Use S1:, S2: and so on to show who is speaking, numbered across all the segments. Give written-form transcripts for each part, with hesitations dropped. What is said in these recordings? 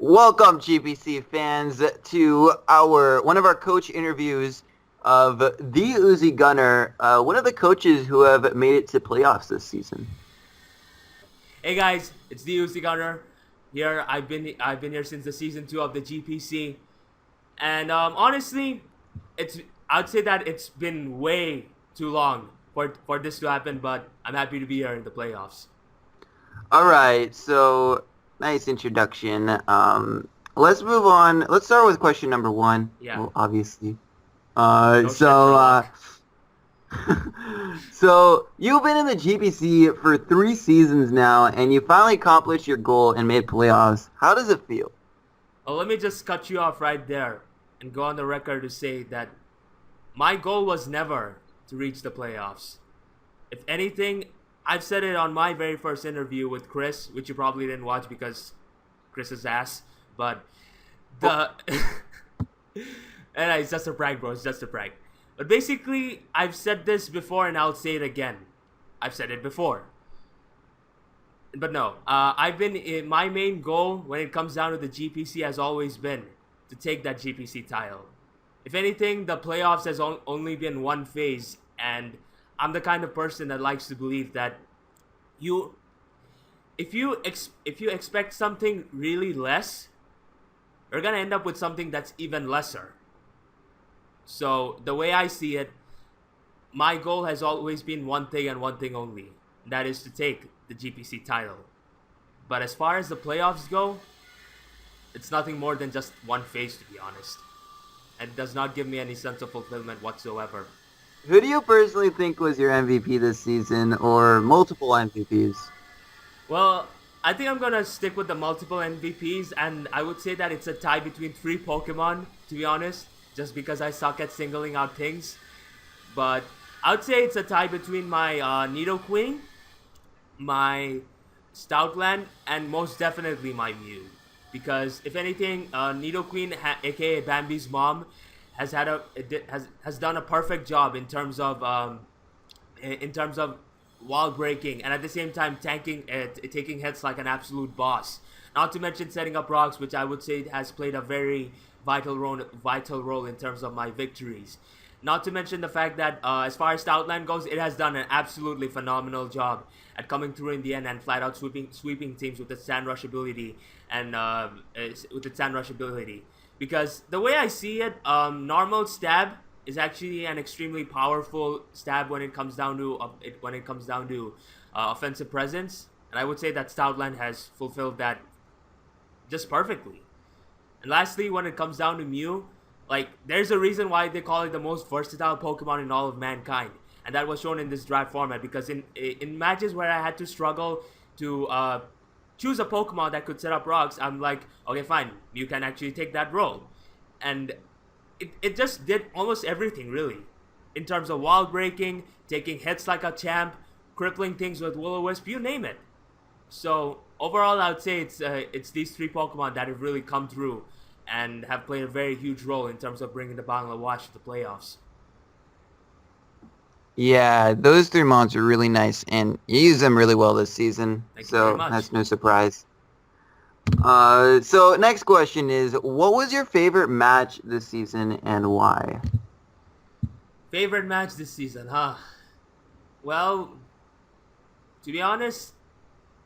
S1: Welcome, GPC fans, to our one of our coach interviews of the Uzi Gunner, one of the coaches who have made it to playoffs this season.
S2: Hey guys, it's the UC Gunner here. I've been here since the season 2 of the GPC, and honestly, it's I'd say that it's been way too long for this to happen. But I'm happy to be here in the playoffs.
S1: All right, so nice introduction. Let's move on. Let's start with question number one.
S2: Yeah,
S1: Well, obviously. Uh,
S2: no stretch
S1: so,
S2: for
S1: uh,
S2: luck.
S1: so you've been in the GPC for 3 seasons now, and you finally accomplished your goal and made playoffs. How does it feel?
S2: Well, let me just cut you off right there and go on the record to say that my goal was never to reach the playoffs. If anything, I've said it on my very first interview with Chris, which you probably didn't watch because Chris is ass. But the and it's just a prank, bro. It's just a prank. But basically, I've said this before and I'll say it again. I've said it before. But no, I've been my main goal when it comes down to the GPC has always been to take that GPC title. If anything, the playoffs has only been one phase, and I'm the kind of person that likes to believe that you, if you expect something really less, you're gonna end up with something that's even lesser. So the way I see it, my goal has always been one thing and one thing only. That is to take the GPC title. But as far as the playoffs go, it's nothing more than just one phase, to be honest. And it does not give me any sense of fulfillment whatsoever.
S1: Who do you personally think was your MVP this season, or multiple MVPs?
S2: Well, I think I'm gonna stick with the multiple MVPs, and I would say that it's a tie between three Pokemon, to be honest, just because I suck at singling out things. But I would say it's a tie between my Nidoqueen, my Stoutland, and most definitely my Mew. Because if anything, Nidoqueen, aka Bambi's mom, has done a perfect job in terms of wall breaking and at the same time taking hits like an absolute boss. Not to mention setting up rocks, which I would say has played a very vital role in terms of my victories. Not to mention the fact that as far as Stoutland goes, it has done an absolutely phenomenal job at coming through in the end and flat out sweeping teams with its sand rush ability and with its sand rush ability. Because the way I see it, normal stab is actually an extremely powerful stab when it comes down to offensive presence, and I would say that Stoutland has fulfilled that just perfectly. And lastly, when it comes down to Mew, like there's a reason why they call it the most versatile Pokemon in all of mankind, and that was shown in this draft format. Because in matches where I had to struggle to choose a Pokemon that could set up rocks, I'm like, okay, fine, Mew can actually take that role, and it just did almost everything really, in terms of wall breaking, taking hits like a champ, crippling things with Will-O-Wisp, you name it. So overall, I would say it's these three Pokemon that have really come through and have played a very huge role in terms of bringing the Bangla Watch to the playoffs.
S1: Yeah, those three mods are really nice, and you use them really well this season,
S2: Thank you very
S1: so
S2: much.
S1: that's no surprise. So next question is, what was your favorite match this season and why?
S2: Favorite match this season, huh? Well, to be honest,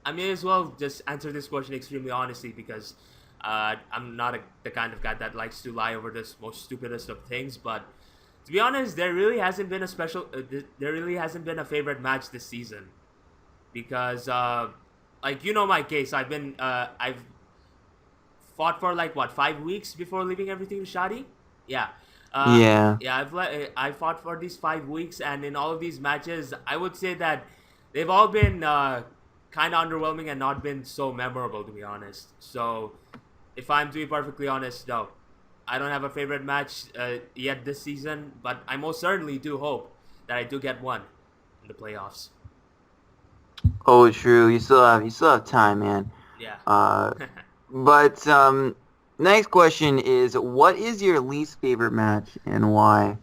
S2: I may as well just answer this question extremely honestly because I'm not the kind of guy that likes to lie over this most stupidest of things. But to be honest, there really hasn't been a favorite match this season because, like you know my case, I've fought for like what 5 weeks before leaving everything to Shadi. Yeah.
S1: Yeah.
S2: Yeah, I fought for these 5 weeks, and in all of these matches, I would say that they've all been kind of underwhelming and not been so memorable, to be honest. So, if I'm to be perfectly honest, no, I don't have a favorite match yet this season, but I most certainly do hope that I do get one in the playoffs.
S1: Oh, true. You still have time, man.
S2: Yeah.
S1: Uh, but next question is, what is your least favorite match and why?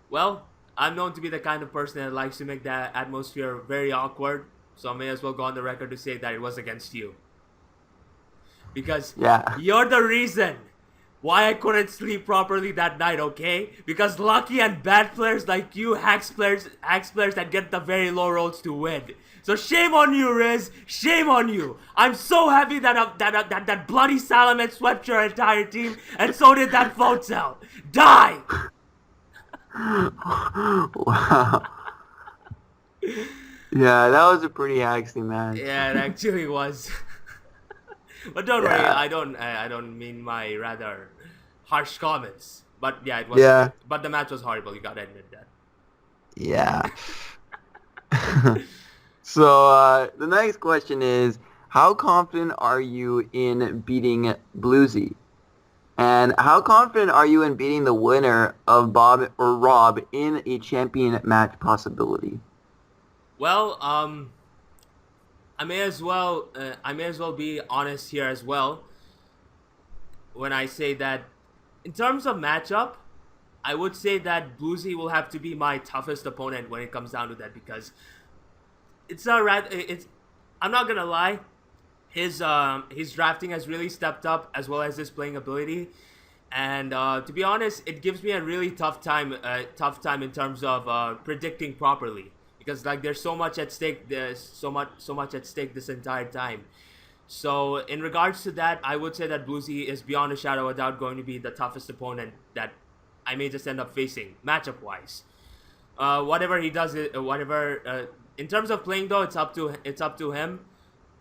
S2: Well, I'm known to be the kind of person that likes to make that atmosphere very awkward, so I may as well go on the record to say that it was against you. because
S1: Yeah.
S2: you're the reason why I couldn't sleep properly that night, okay? Because lucky and bad players like you, hacks players that get the very low rolls to win. So shame on you, Riz. Shame on you. I'm so happy that bloody Salamet swept your entire team, and so did that vote cell. Die!
S1: Wow. Yeah, that was a pretty haxy match.
S2: Yeah, it actually was. But don't worry,
S1: Yeah.
S2: I don't mean my rather harsh comments. But yeah, it was.
S1: Yeah.
S2: But the match was horrible. You gotta admit that.
S1: Yeah. So the next question is, how confident are you in beating Bluesy? And how confident are you in beating the winner of Bob or Rob in a champion match possibility?
S2: Well, I may as well be honest here as well when I say that in terms of matchup, I would say that Bluesy will have to be my toughest opponent when it comes down to that, because I'm not gonna lie, his drafting has really stepped up as well as his playing ability, and to be honest, it gives me a really tough time in terms of predicting properly, because like there's so much at stake. There's so much at stake this entire time. So in regards to that, I would say that Bluesy is beyond a shadow of a doubt going to be the toughest opponent that I may just end up facing matchup wise. Whatever he does, in terms of playing though, it's up to him,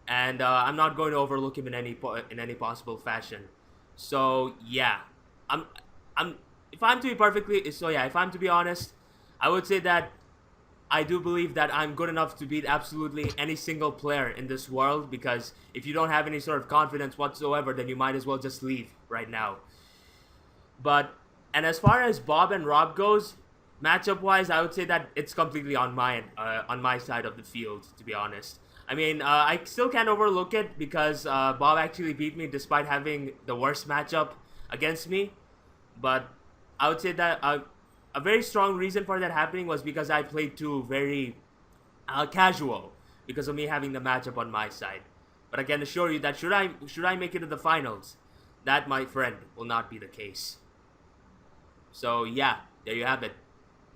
S2: and I'm not going to overlook him in any possible fashion. So yeah, I'm if I'm to be honest, I would say that I do believe that I'm good enough to beat absolutely any single player in this world, because if you don't have any sort of confidence whatsoever, then you might as well just leave right now. And as far as Bob and Rob goes, matchup wise, I would say that it's completely on my side of the field, to be honest. I mean, I still can't overlook it because Bob actually beat me despite having the worst matchup against me. But I would say that a very strong reason for that happening was because I played too very casual because of me having the matchup on my side. But I can assure you that should I make it to the finals, that, my friend, will not be the case. So yeah, there you have it.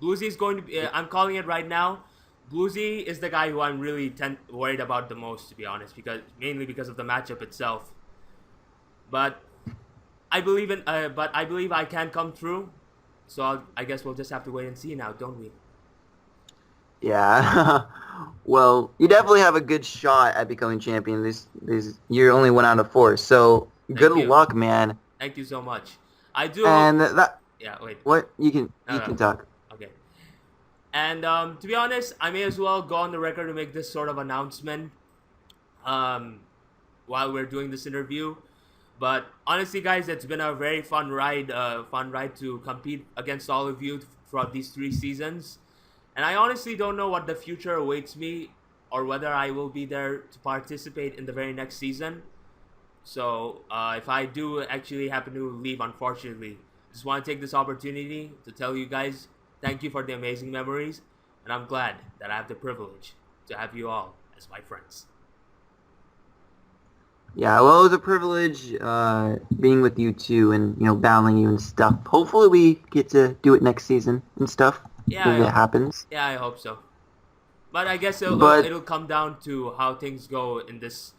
S2: Bluesy is going to be. I'm calling it right now. Bluesy is the guy who I'm really worried about the most, to be honest, mainly because of the matchup itself. But I believe I can come through. So I guess we'll just have to wait and see now, don't we?
S1: Yeah. Well, you definitely have a good shot at becoming champion. You're only 1 out of 4, so good luck, man.
S2: Thank you so much. I do.
S1: And that.
S2: Yeah. Wait.
S1: What you can talk.
S2: Okay. And to be honest, I may as well go on the record to make this sort of announcement while we're doing this interview. But honestly, guys, it's been a very fun ride to compete against all of you throughout these 3 seasons. And I honestly don't know what the future awaits me or whether I will be there to participate in the very next season. So if I do actually happen to leave, unfortunately, I just want to take this opportunity to tell you guys thank you for the amazing memories. And I'm glad that I have the privilege to have you all as my friends.
S1: Yeah, well, it was a privilege being with you too, and battling you and stuff. Hopefully, we get to do it next season and stuff.
S2: Yeah,
S1: if it happens.
S2: Yeah, I hope so. But I guess it'll come down to how things go in this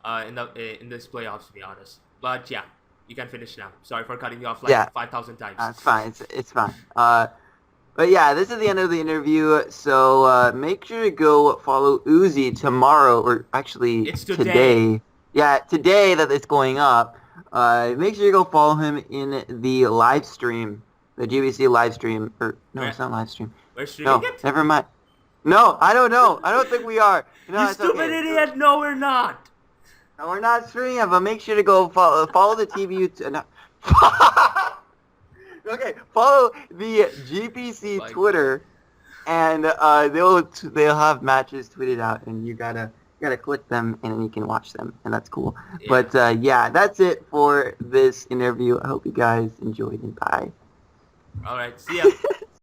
S2: playoffs, to be honest. But yeah, you can finish now. Sorry for cutting you off 5,000 times.
S1: It's fine. It's fine. But yeah, this is the end of the interview. So make sure to go follow Uzi tomorrow, or actually
S2: it's today.
S1: Yeah, today that it's going up. Make sure you go follow him in the live stream, the GPC live stream. It's not live stream.
S2: We're streaming it?
S1: Never mind. No, I don't know. I don't think we are.
S2: You stupid idiot! No, we're not.
S1: No, we're not streaming it, but make sure to go follow the TV. Okay, follow the GPC Twitter, and they'll have matches tweeted out, and you gotta click them, and then you can watch them, and that's cool. Yeah. But yeah, that's it for this interview. I hope you guys enjoyed, and bye.
S2: All right, see ya.